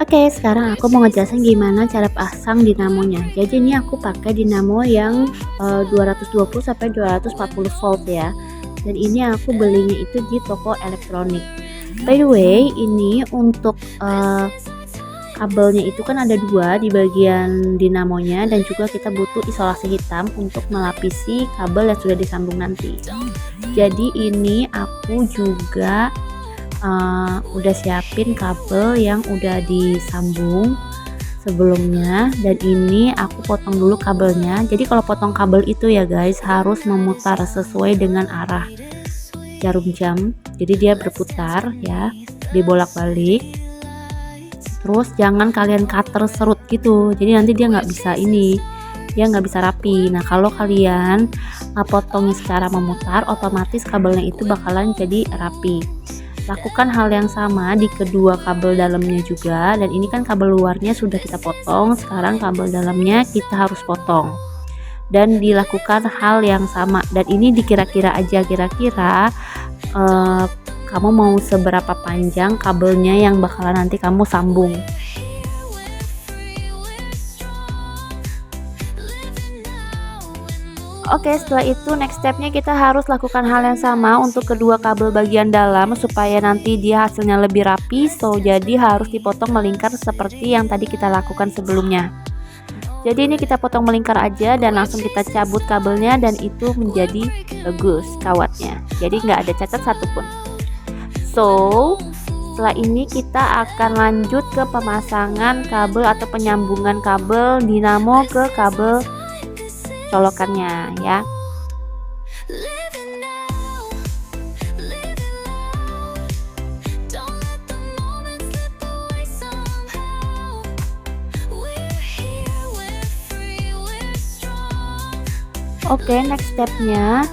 Oke, sekarang aku mau ngejelasin gimana cara pasang dinamonya. Jadi ini aku pakai dinamo yang 220 sampai 240 volt ya. Dan ini aku belinya itu di toko elektronik. By the way, ini untuk kabelnya itu kan ada dua di bagian dinamonya, dan juga kita butuh isolasi hitam untuk melapisi kabel yang sudah disambung nanti. Jadi ini aku juga udah siapin kabel yang udah disambung sebelumnya, dan ini aku potong dulu kabelnya. Jadi kalau potong kabel itu ya guys, harus memutar sesuai dengan arah jarum jam, jadi dia berputar ya, dibolak-balik. Terus jangan kalian cutter serut gitu, jadi nanti dia nggak bisa dia nggak bisa rapi. Nah kalau kalian potongnya secara memutar, otomatis kabelnya itu bakalan jadi rapi. Lakukan hal yang sama di kedua kabel dalamnya juga, dan ini kan kabel luarnya sudah kita potong, sekarang kabel dalamnya kita harus potong dan dilakukan hal yang sama. Dan ini dikira-kira aja, kira-kira kamu mau seberapa panjang kabelnya yang bakalan nanti kamu sambung. Oke, setelah itu next stepnya kita harus lakukan hal yang sama untuk kedua kabel bagian dalam supaya nanti dia hasilnya lebih rapi. So jadi harus dipotong melingkar seperti yang tadi kita lakukan sebelumnya. Jadi ini kita potong melingkar aja dan langsung kita cabut kabelnya, dan itu menjadi bagus kawatnya, jadi nggak ada cacat satupun. So setelah ini kita akan lanjut ke pemasangan kabel atau penyambungan kabel dinamo ke kabel colokannya ya. Oke, next stepnya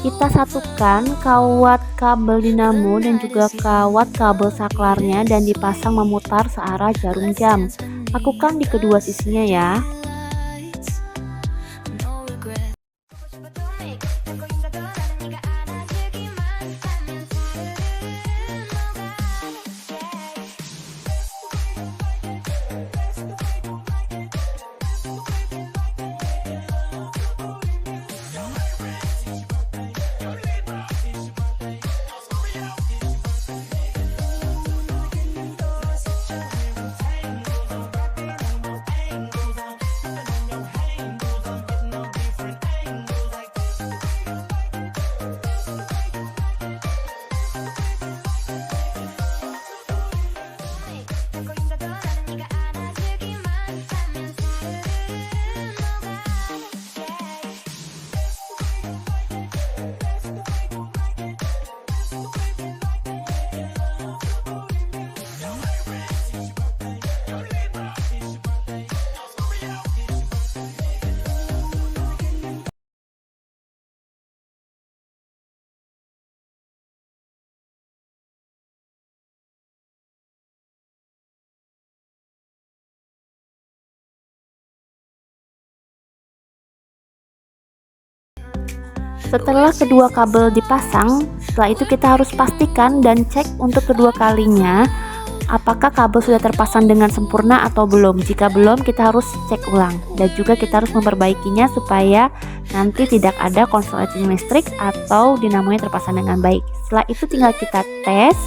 kita satukan kawat kabel dinamo dan juga kawat kabel saklarnya dan dipasang memutar searah jarum jam. Lakukan di kedua sisinya ya. Setelah kedua kabel dipasang, setelah itu kita harus pastikan dan cek untuk kedua kalinya apakah kabel sudah terpasang dengan sempurna atau belum. Jika belum, kita harus cek ulang, dan juga kita harus memperbaikinya supaya nanti tidak ada konsleting listrik atau dinamonya terpasang dengan baik. Setelah itu tinggal kita tes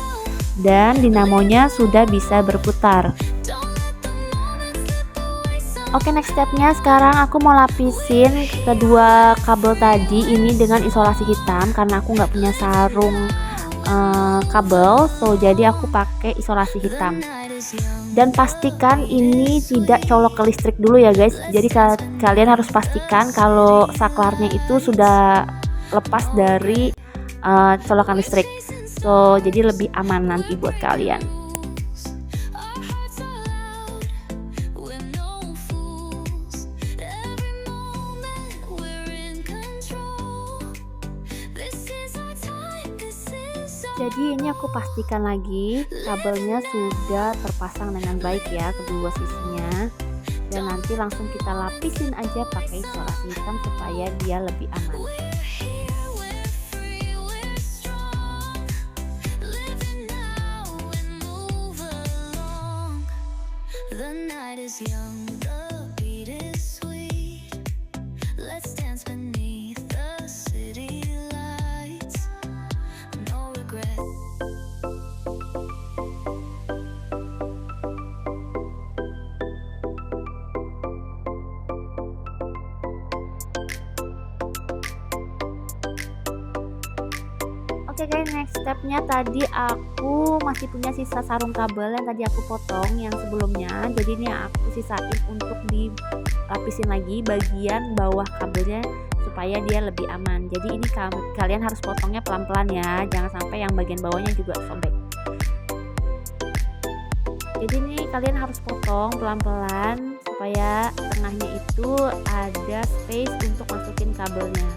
dan dinamonya sudah bisa berputar. Oke, next stepnya sekarang aku mau lapisin kedua kabel tadi ini dengan isolasi hitam karena aku nggak punya sarung kabel, so jadi aku pakai isolasi hitam. Dan pastikan ini tidak colok ke listrik dulu ya guys, jadi kalian harus pastikan kalau saklarnya itu sudah lepas dari colokan listrik, so jadi lebih aman nanti buat kalian. Jadi ini aku pastikan lagi kabelnya sudah terpasang dengan baik ya kedua sisinya, dan nanti langsung kita lapisin aja pakai isolasi hitam supaya dia lebih aman. The night is young, the beat is sweet. Let's dance beneath the city lights. No regret. Oke guys, next stepnya tadi aku masih punya sisa sarung kabel yang tadi aku potong yang sebelumnya. Jadi ini aku sisain untuk dilapisin lagi bagian bawah kabelnya supaya dia lebih aman. Jadi ini kalian harus potongnya pelan-pelan ya, jangan sampai yang bagian bawahnya juga sobek. Jadi ini kalian harus potong pelan-pelan supaya tengahnya itu ada space untuk masukin kabelnya.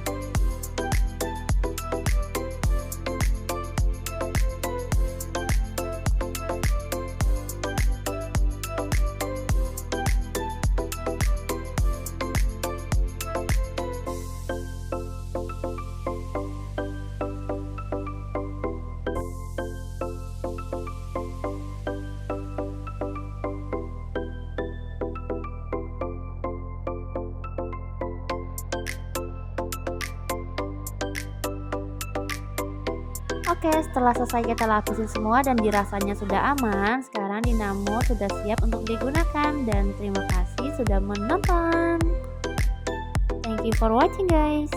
Oke, setelah selesai kita lapisin semua dan dirasanya sudah aman, sekarang dinamo sudah siap untuk digunakan dan terima kasih sudah menonton. Thank you for watching guys.